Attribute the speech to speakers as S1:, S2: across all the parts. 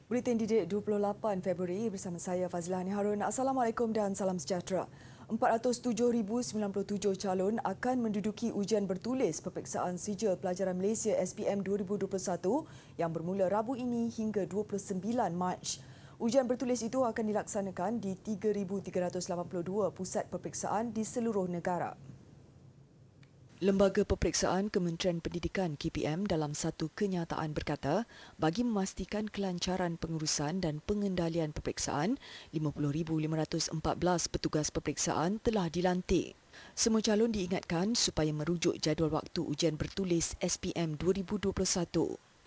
S1: Buletin Didik 28 Februari bersama saya Fazlani Harun. Assalamualaikum dan salam sejahtera. 407,097 calon akan menduduki ujian bertulis peperiksaan sijil pelajaran Malaysia SPM 2021 yang bermula Rabu ini hingga 29 Mac. Ujian bertulis itu akan dilaksanakan di 3,382 pusat peperiksaan di seluruh negara. Lembaga Peperiksaan Kementerian Pendidikan KPM dalam satu kenyataan berkata, bagi memastikan kelancaran pengurusan dan pengendalian peperiksaan, 50,514 petugas peperiksaan telah dilantik. Semua calon diingatkan supaya merujuk jadual waktu ujian bertulis SPM 2021.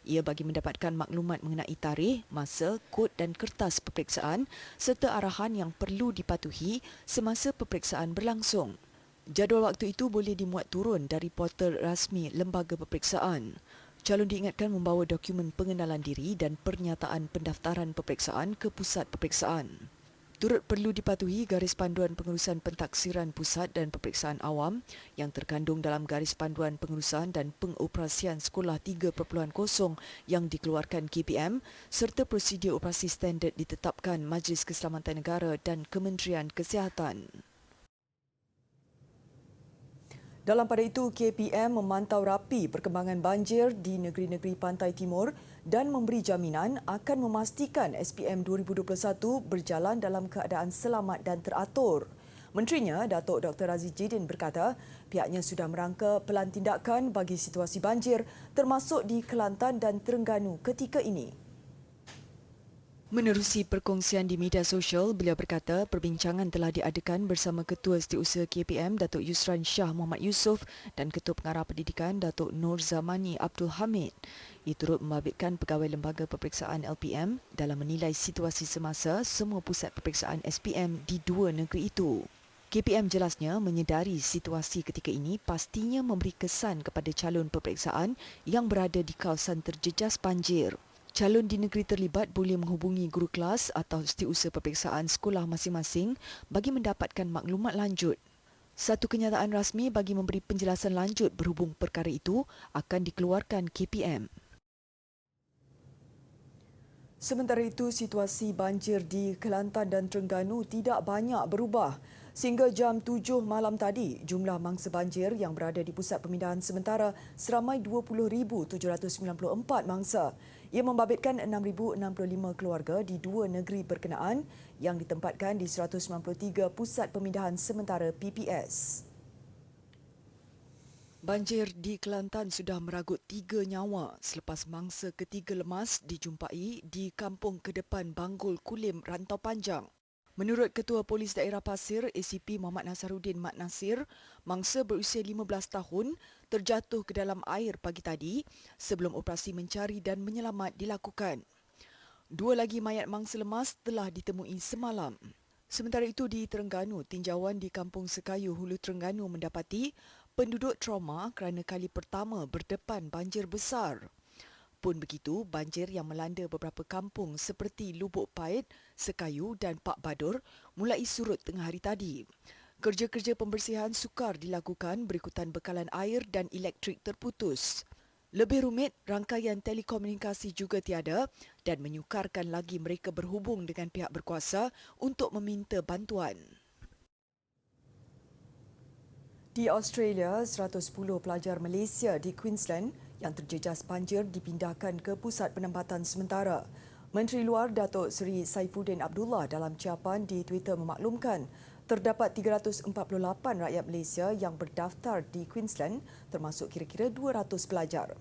S1: Ia bagi mendapatkan maklumat mengenai tarikh, masa, kod dan kertas peperiksaan serta arahan yang perlu dipatuhi semasa peperiksaan berlangsung. Jadual waktu itu boleh dimuat turun dari portal rasmi lembaga peperiksaan. Calon diingatkan membawa dokumen pengenalan diri dan pernyataan pendaftaran peperiksaan ke pusat peperiksaan. Turut perlu dipatuhi garis panduan pengurusan pentaksiran pusat dan peperiksaan awam yang terkandung dalam garis panduan pengurusan dan pengoperasian Sekolah 3.0 yang dikeluarkan KPM serta prosedur operasi standard ditetapkan Majlis Keselamatan Negara dan Kementerian Kesihatan. Dalam pada itu, KPM memantau rapi perkembangan banjir di negeri-negeri pantai timur dan memberi jaminan akan memastikan SPM 2021 berjalan dalam keadaan selamat dan teratur. Menterinya, Datuk Dr. Aziz Jidin berkata, pihaknya sudah merangka pelan tindakan bagi situasi banjir termasuk di Kelantan dan Terengganu ketika ini. Menerusi perkongsian di media sosial, beliau berkata perbincangan telah diadakan bersama Ketua Setiausaha KPM Datuk Yusran Shah Muhammad Yusof dan Ketua Pengarah Pendidikan Datuk Nur Zamani Abdul Hamid. Ia turut membabitkan pegawai Lembaga Peperiksaan LPM dalam menilai situasi semasa semua pusat peperiksaan SPM di dua negeri itu. KPM jelasnya menyedari situasi ketika ini pastinya memberi kesan kepada calon peperiksaan yang berada di kawasan terjejas banjir. Calon di negeri terlibat boleh menghubungi guru kelas atau setiausaha peperiksaan sekolah masing-masing bagi mendapatkan maklumat lanjut. Satu kenyataan rasmi bagi memberi penjelasan lanjut berhubung perkara itu akan dikeluarkan KPM. Sementara itu, situasi banjir di Kelantan dan Terengganu tidak banyak berubah. Sehingga jam 7 malam tadi, jumlah mangsa banjir yang berada di pusat pemindahan sementara seramai 20,794 mangsa. Ia membabitkan 6,065 keluarga di dua negeri berkenaan yang ditempatkan di 193 pusat pemindahan sementara PPS. Banjir di Kelantan sudah meragut 3 nyawa selepas mangsa ketiga lemas dijumpai di Kampung Kedepan Banggul Kulim, Rantau Panjang. Menurut Ketua Polis Daerah Pasir, ACP Muhammad Nasaruddin Mat Nasir, mangsa berusia 15 tahun terjatuh ke dalam air pagi tadi sebelum operasi mencari dan menyelamat dilakukan. Dua lagi mayat mangsa lemas telah ditemui semalam. Sementara itu di Terengganu, tinjauan di Kampung Sekayu, Hulu Terengganu mendapati penduduk trauma kerana kali pertama berdepan banjir besar. Pun begitu, banjir yang melanda beberapa kampung seperti Lubuk Pait, Sekayu dan Pak Badur mulai surut tengah hari tadi. Kerja-kerja pembersihan sukar dilakukan berikutan bekalan air dan elektrik terputus. Lebih rumit, rangkaian telekomunikasi juga tiada dan menyukarkan lagi mereka berhubung dengan pihak berkuasa untuk meminta bantuan. Di Australia, 110 pelajar Malaysia di Queensland yang terjejas banjir dipindahkan ke pusat penempatan sementara. Menteri Luar Datuk Seri Saifuddin Abdullah dalam ucapan di Twitter memaklumkan terdapat 348 rakyat Malaysia yang berdaftar di Queensland termasuk kira-kira 200 pelajar.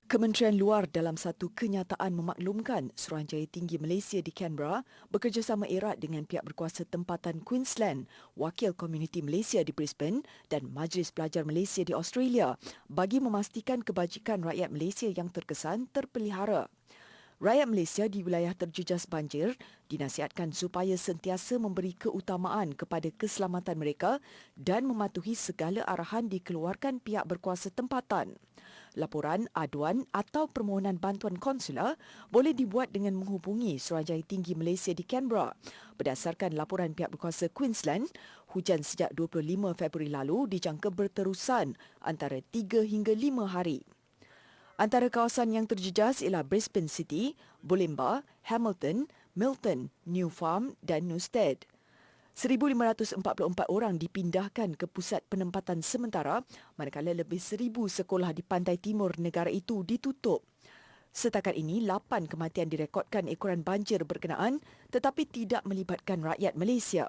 S1: Kementerian Luar dalam satu kenyataan memaklumkan Suruhanjaya Tinggi Malaysia di Canberra bekerjasama erat dengan pihak berkuasa tempatan Queensland, Wakil Komuniti Malaysia di Brisbane dan Majlis Pelajar Malaysia di Australia bagi memastikan kebajikan rakyat Malaysia yang terkesan terpelihara. Rakyat Malaysia di wilayah terjejas banjir dinasihatkan supaya sentiasa memberi keutamaan kepada keselamatan mereka dan mematuhi segala arahan dikeluarkan pihak berkuasa tempatan. Laporan, aduan atau permohonan bantuan konsular boleh dibuat dengan menghubungi Suruhanjaya Tinggi Malaysia di Canberra. Berdasarkan laporan pihak berkuasa Queensland, hujan sejak 25 Februari lalu dijangka berterusan antara 3 hingga 5 hari. Antara kawasan yang terjejas ialah Brisbane City, Bulimba, Hamilton, Milton, New Farm dan Newstead. 1,544 orang dipindahkan ke pusat penempatan sementara, manakala lebih 1,000 sekolah di pantai timur negara itu ditutup. Setakat ini, 8 kematian direkodkan ekoran banjir berkenaan tetapi tidak melibatkan rakyat Malaysia.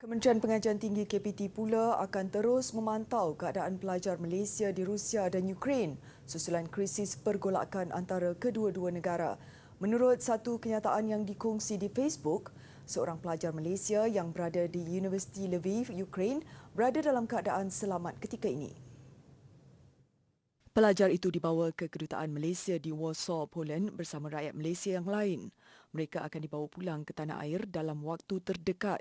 S1: Kementerian Pengajian Tinggi KPT pula akan terus memantau keadaan pelajar Malaysia di Rusia dan Ukraine susulan krisis pergolakan antara kedua-dua negara. Menurut satu kenyataan yang dikongsi di Facebook, seorang pelajar Malaysia yang berada di Universiti Lviv, Ukraine, berada dalam keadaan selamat ketika ini. Pelajar itu dibawa ke kedutaan Malaysia di Warsaw, Poland bersama rakyat Malaysia yang lain. Mereka akan dibawa pulang ke tanah air dalam waktu terdekat.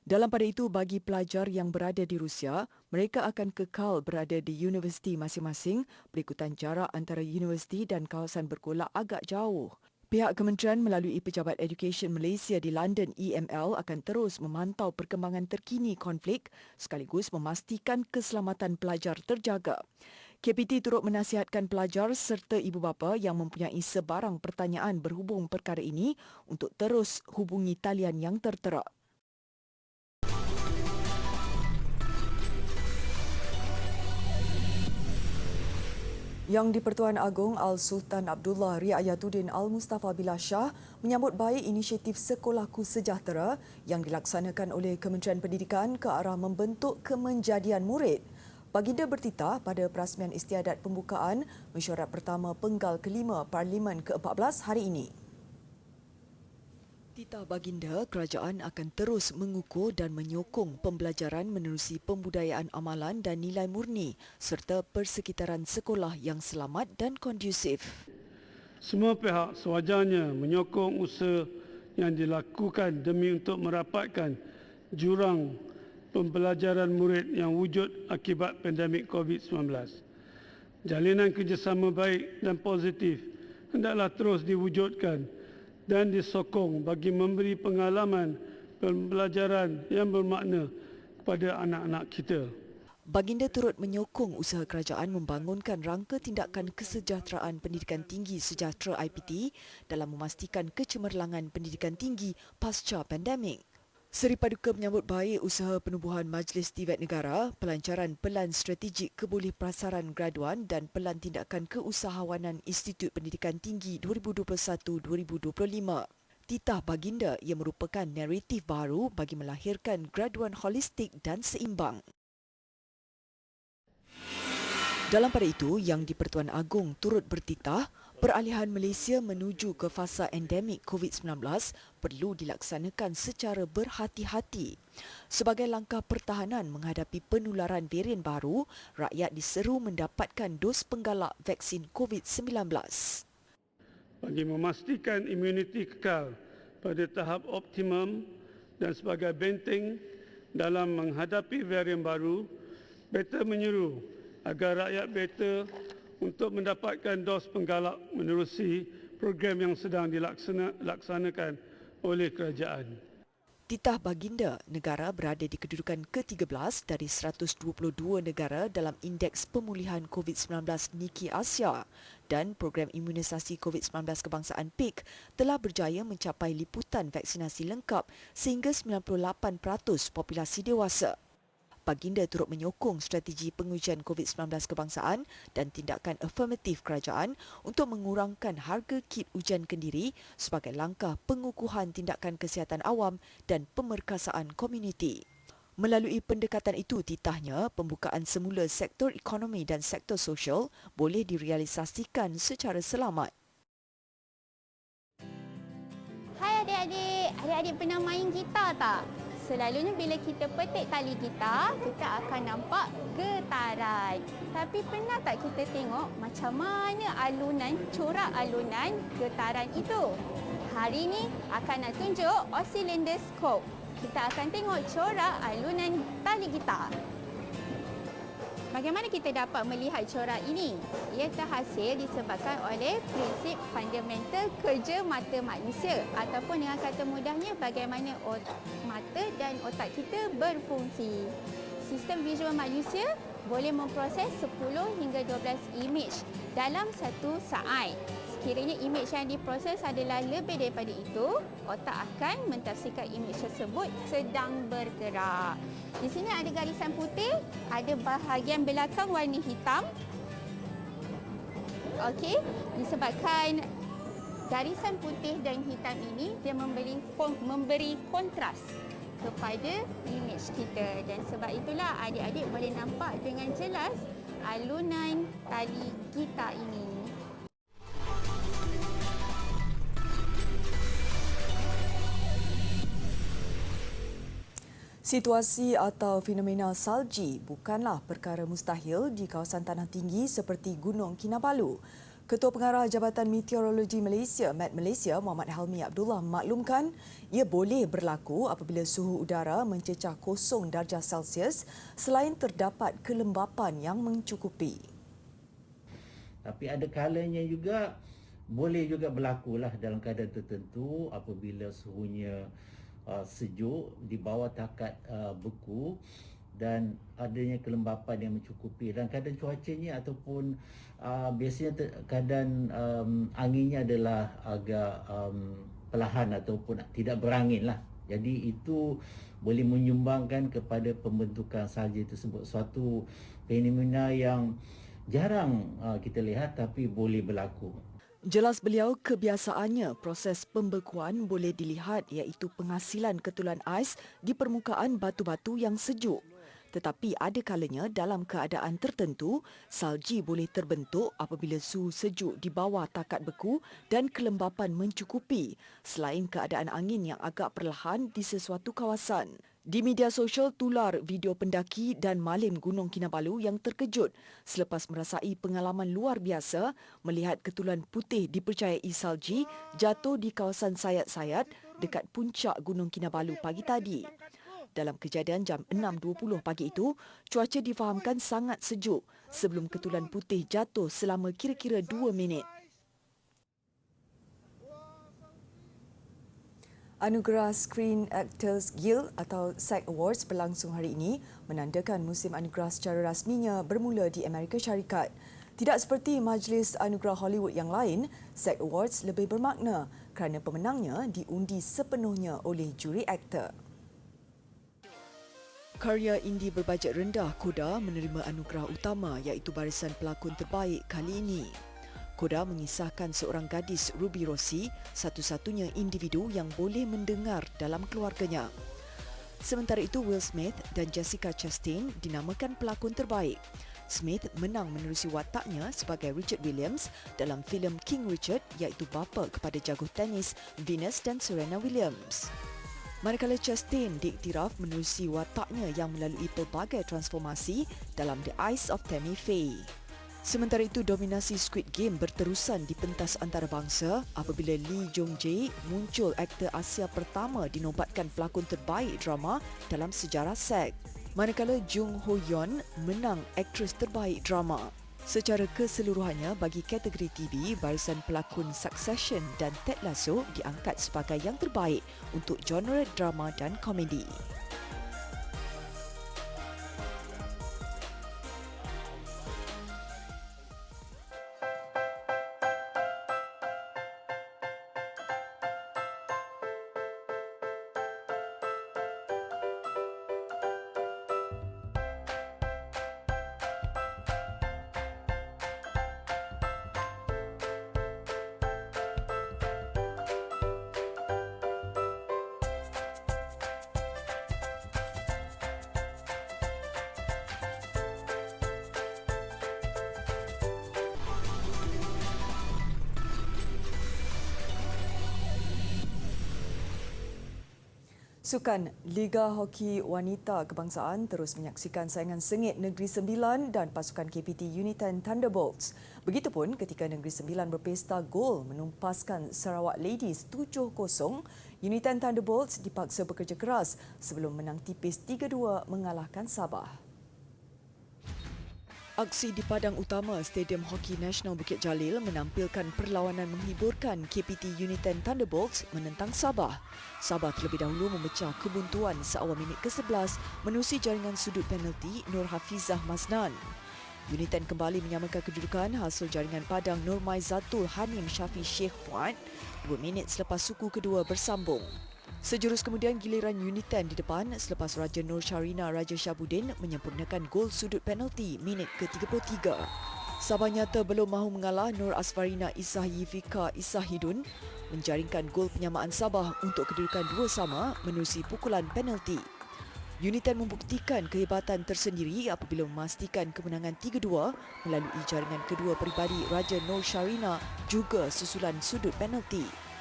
S1: Dalam pada itu, bagi pelajar yang berada di Rusia, mereka akan kekal berada di universiti masing-masing berikutan jarak antara universiti dan kawasan bergolak agak jauh. Pihak kementerian melalui Pejabat Education Malaysia di London EML akan terus memantau perkembangan terkini konflik sekaligus memastikan keselamatan pelajar terjaga. KPT turut menasihatkan pelajar serta ibu bapa yang mempunyai sebarang pertanyaan berhubung perkara ini untuk terus hubungi talian yang tertera. Yang di-Pertuan Agong Al-Sultan Abdullah Riayatuddin Al-Mustafa Billah Shah menyambut baik inisiatif Sekolahku Sejahtera yang dilaksanakan oleh Kementerian Pendidikan ke arah membentuk kemenjadian murid. Baginda bertitah pada perasmian istiadat pembukaan mesyuarat pertama Penggal ke-5 Parlimen ke-14 hari ini. Titah baginda, kerajaan akan terus mengukur dan menyokong pembelajaran menerusi pembudayaan amalan dan nilai murni serta persekitaran sekolah yang selamat dan kondusif.
S2: Semua pihak sewajarnya menyokong usaha yang dilakukan demi untuk merapatkan jurang pembelajaran murid yang wujud akibat pandemik COVID-19. Jalinan kerjasama baik dan positif hendaklah terus diwujudkan dan disokong bagi memberi pengalaman pembelajaran yang bermakna kepada anak-anak kita.
S1: Baginda turut menyokong usaha kerajaan membangunkan rangka tindakan kesejahteraan pendidikan tinggi sejahtera IPT dalam memastikan kecemerlangan pendidikan tinggi pasca pandemik. Seri Paduka menyambut baik usaha penubuhan Majlis Tibet Negara, pelancaran Pelan Strategik Kebolehprasaran Graduan dan Pelan Tindakan Keusahawanan Institut Pendidikan Tinggi 2021-2025. Titah baginda ia merupakan naratif baru bagi melahirkan graduan holistik dan seimbang. Dalam pada itu, Yang di-Pertuan Agong turut bertitah, peralihan Malaysia menuju ke fasa endemik COVID-19 perlu dilaksanakan secara berhati-hati. Sebagai langkah pertahanan menghadapi penularan varian baru, rakyat diseru mendapatkan dos penggalak vaksin COVID-19.
S2: Bagi memastikan imuniti kekal pada tahap optimum dan sebagai benteng dalam menghadapi varian baru, beta menyeru agar rakyat beta untuk mendapatkan dos penggalak menerusi program yang sedang dilaksanakan oleh kerajaan.
S1: Titah baginda, negara berada di kedudukan ke-13 dari 122 negara dalam Indeks Pemulihan COVID-19 Niki Asia dan program imunisasi COVID-19 kebangsaan PIK telah berjaya mencapai liputan vaksinasi lengkap sehingga 98% populasi dewasa. Baginda turut menyokong strategi pengujian COVID-19 kebangsaan dan tindakan afirmatif kerajaan untuk mengurangkan harga kit ujian kendiri sebagai langkah pengukuhan tindakan kesihatan awam dan pemerkasaan komuniti. Melalui pendekatan itu, titahnya pembukaan semula sektor ekonomi dan sektor sosial boleh direalisasikan secara selamat.
S3: Hai adik-adik, adik-adik pernah main gitar tak? Selalunya bila kita petik tali gitar, kita akan nampak getaran. Tapi pernah tak kita tengok macam mana alunan, corak alunan getaran itu? Hari ini akan nak tunjuk oscilloscope. Kita akan tengok corak alunan tali gitar. Bagaimana kita dapat melihat corak ini? Ia terhasil disebabkan oleh prinsip fundamental kerja mata manusia ataupun dengan kata mudahnya bagaimana mata dan otak kita berfungsi. Sistem visual manusia boleh memproses 10 hingga 12 imej dalam satu saat. Sekiranya imej yang diproses adalah lebih daripada itu, otak akan mentafsirkan imej tersebut sedang bergerak. Di sini ada garisan putih, ada bahagian belakang warna hitam. Okey, disebabkan garisan putih dan hitam ini dia memberi kontras kepada imej kita, dan sebab itulah adik-adik boleh nampak dengan jelas alunan tali gitar ini.
S1: Situasi atau fenomena salji bukanlah perkara mustahil di kawasan tanah tinggi seperti Gunung Kinabalu. Ketua Pengarah Jabatan Meteorologi Malaysia, Met Malaysia, Muhammad Helmi Abdullah memaklumkan ia boleh berlaku apabila suhu udara mencecah 0 darjah Celsius selain terdapat kelembapan yang mencukupi.
S4: Tapi ada kalanya juga boleh juga berlakulah dalam keadaan tertentu apabila suhunya sejuk di bawah takat beku dan adanya kelembapan yang mencukupi, dan keadaan cuacanya ataupun biasanya keadaan anginnya adalah agak perlahan ataupun tidak berangin lah. Jadi itu boleh menyumbangkan kepada pembentukan salji tersebut, suatu fenomena yang jarang kita lihat tapi boleh berlaku.
S1: Jelas beliau, kebiasaannya proses pembekuan boleh dilihat iaitu penghasilan ketulan ais di permukaan batu-batu yang sejuk. Tetapi ada kalanya dalam keadaan tertentu, salji boleh terbentuk apabila suhu sejuk di bawah takat beku dan kelembapan mencukupi, selain keadaan angin yang agak perlahan di sesuatu kawasan. Di media sosial tular video pendaki dan malim Gunung Kinabalu yang terkejut selepas merasai pengalaman luar biasa melihat ketulan putih dipercayai salji jatuh di kawasan sayat-sayat dekat puncak Gunung Kinabalu pagi tadi. Dalam kejadian jam 6.20 pagi itu, cuaca difahamkan sangat sejuk sebelum ketulan putih jatuh selama kira-kira 2 minit. Anugerah Screen Actors Guild atau SAG Awards berlangsung hari ini menandakan musim anugerah secara rasminya bermula di Amerika Syarikat. Tidak seperti majlis anugerah Hollywood yang lain, SAG Awards lebih bermakna kerana pemenangnya diundi sepenuhnya oleh juri aktor. Karya indie berbajet rendah Coda menerima anugerah utama iaitu barisan pelakon terbaik kali ini. Coda mengisahkan seorang gadis, Ruby Rossi, satu-satunya individu yang boleh mendengar dalam keluarganya. Sementara itu, Will Smith dan Jessica Chastain dinamakan pelakon terbaik. Smith menang menerusi wataknya sebagai Richard Williams dalam filem King Richard iaitu bapa kepada jago tenis Venus dan Serena Williams. Manakala Chastain diiktiraf menerusi wataknya yang melalui pelbagai transformasi dalam The Eyes of Tammy Faye. Sementara itu, dominasi Squid Game berterusan di pentas antarabangsa apabila Lee Jong Jae muncul aktor Asia pertama dinobatkan pelakon terbaik drama dalam sejarah SAG. Manakala Jung Ho Yeon menang aktris terbaik drama. Secara keseluruhannya, bagi kategori TV, barisan pelakon Succession dan Ted Lasso diangkat sebagai yang terbaik untuk genre drama dan komedi. Sukan Liga Hoki Wanita Kebangsaan terus menyaksikan saingan sengit Negeri Sembilan dan pasukan KPT Unitan Thunderbolts. Begitupun ketika Negeri Sembilan berpesta gol menumpaskan Sarawak Ladies 7-0, Unitan Thunderbolts dipaksa bekerja keras sebelum menang tipis 3-2 mengalahkan Sabah. Aksi di padang utama Stadium Hoki Nasional Bukit Jalil menampilkan perlawanan menghiburkan KPT United Thunderbolts menentang Sabah. Sabah terlebih dahulu memecah kebuntuan seawal minit ke-11 menerusi jaringan sudut penalti Nur Hafizah Maznan. United kembali menyamakan kedudukan hasil jaringan padang Nur Maizatul Hanim Syafi Sheikh Fuad 2 minit selepas suku kedua bersambung. Sejurus kemudian giliran United di depan selepas Raja Nur Sharina Raja Syabudin menyempurnakan gol sudut penalti minit ke-33. Sabah nyata belum mahu mengalah. Nur Asfarina Isah Yifika Isahidun menjaringkan gol penyamaan Sabah untuk kedudukan 2-2 menerusi pukulan penalti. United membuktikan kehebatan tersendiri apabila memastikan kemenangan 3-2 melalui jaringan kedua peribadi Raja Nur Sharina juga susulan sudut penalti.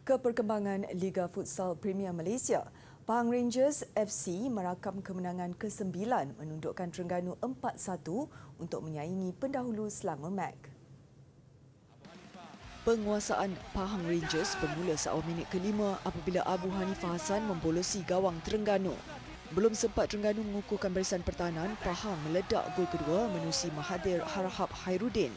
S1: Keperkembangan Liga Futsal Premier Malaysia, Pahang Rangers FC merakam kemenangan ke-9 menundukkan Terengganu 4-1 untuk menyaingi pendahulu Selangor Mag. Penguasaan Pahang Rangers bermula seawal minit ke-5 apabila Abu Hanifah Hassan membolosi gawang Terengganu. Belum sempat Terengganu mengukuhkan barisan pertahanan, Pahang meledak gol kedua menerusi Mahathir Harahap Hairudin.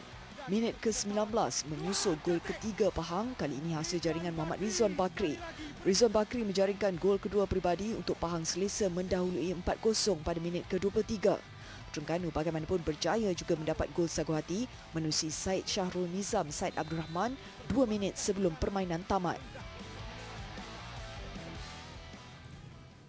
S1: Minit ke-19 menyusul gol ketiga Pahang, kali ini hasil jaringan Muhammad Rizwan Bakri. Rizwan Bakri menjaringkan gol kedua peribadi untuk Pahang selesa mendahului 4-0 pada minit ke-23. Terengganu bagaimanapun berjaya juga mendapat gol sagu hati menerusi Said Syahrul Nizam Said Abdul Rahman 2 minit sebelum permainan tamat.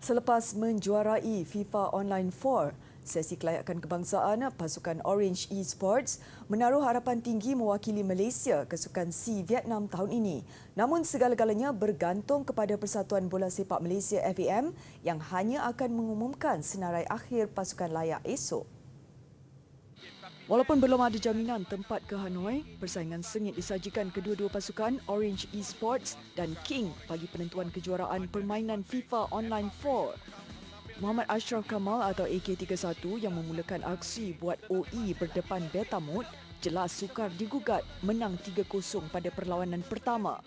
S1: Selepas menjuarai FIFA Online 4, sesi kelayakan kebangsaan, pasukan Orange Esports menaruh harapan tinggi mewakili Malaysia ke Sukan C Vietnam tahun ini. Namun segala-galanya bergantung kepada Persatuan Bola Sepak Malaysia FAM yang hanya akan mengumumkan senarai akhir pasukan layak esok. Walaupun belum ada jaminan tempat ke Hanoi, persaingan sengit disajikan kedua-dua pasukan Orange Esports dan King bagi penentuan kejuaraan permainan FIFA Online 4. Muhammad Ashraf Kamal atau AK31 yang memulakan aksi buat OE berdepan Betamud jelas sukar digugat menang 3-0 pada perlawanan pertama.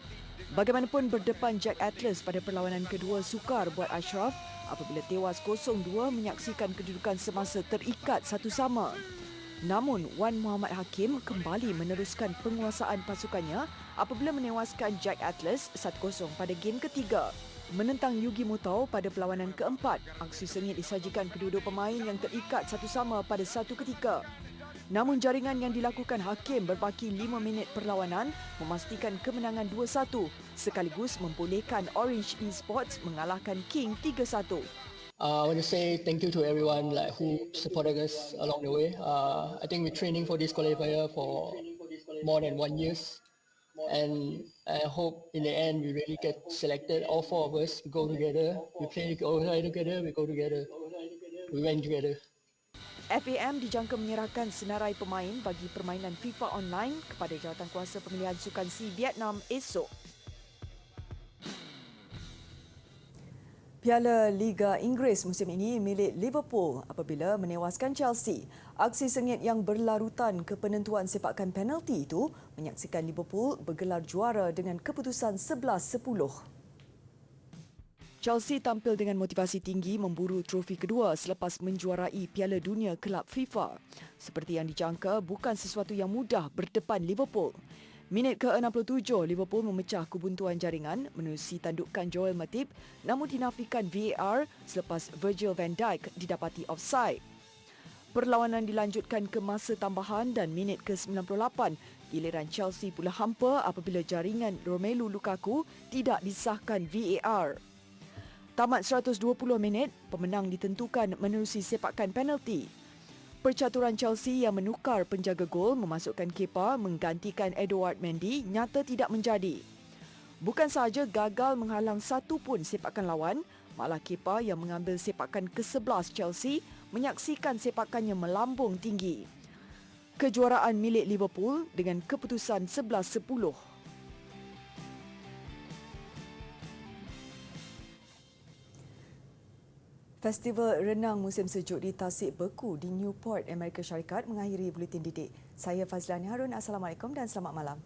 S1: Bagaimanapun berdepan Jack Atlas pada perlawanan kedua sukar buat Ashraf apabila tewas 0-2 menyaksikan kedudukan semasa terikat satu sama. Namun Wan Muhammad Hakim kembali meneruskan penguasaan pasukannya apabila menewaskan Jack Atlas 1-0 pada game ketiga. Menentang Yugi Mutau pada perlawanan keempat, aksi sengit disajikan kedua-dua pemain yang terikat satu sama pada satu ketika. Namun jaringan yang dilakukan Hakim berbaki 5 minit perlawanan memastikan kemenangan 2-1 sekaligus membolehkan Orange Esports mengalahkan King 3-1.
S5: I want to say thank you to everyone who supported us along the way. I think we're training for this qualifier for more than 1 year. And I hope in the end we really get selected. All four of us go together. We play together. We go together. We win together.
S1: FAM dijangka menyerahkan senarai pemain bagi permainan FIFA Online kepada Jawatankuasa Pemilihan Sukan C Vietnam esok. Piala Liga Inggeris musim ini milik Liverpool apabila menewaskan Chelsea. Aksi sengit yang berlarutan ke penentuan sepakan penalti itu menyaksikan Liverpool bergelar juara dengan keputusan 11-10. Chelsea tampil dengan motivasi tinggi memburu trofi kedua selepas menjuarai Piala Dunia Kelab FIFA. Seperti yang dijangka, bukan sesuatu yang mudah berdepan Liverpool. Minit ke-67, Liverpool memecah kebuntuan jaringan menerusi tandukan Joel Matip namun dinafikan VAR selepas Virgil van Dijk didapati offside. Perlawanan dilanjutkan ke masa tambahan dan minit ke-98, giliran Chelsea pula hampa apabila jaringan Romelu Lukaku tidak disahkan VAR. Tamat 120 minit, pemenang ditentukan menerusi sepakan penalti. Percaturan Chelsea yang menukar penjaga gol memasukkan Kepa menggantikan Edouard Mendy nyata tidak menjadi. Bukan sahaja gagal menghalang satu pun sepakan lawan, malah Kepa yang mengambil sepakan ke-11 Chelsea menyaksikan sepakannya melambung tinggi. Kejuaraan milik Liverpool dengan keputusan 11-10. Festival Renang Musim Sejuk di Tasik Beku di Newport, Amerika Syarikat mengakhiri Buletin Didik. Saya Fazlan Harun. Assalamualaikum dan selamat malam.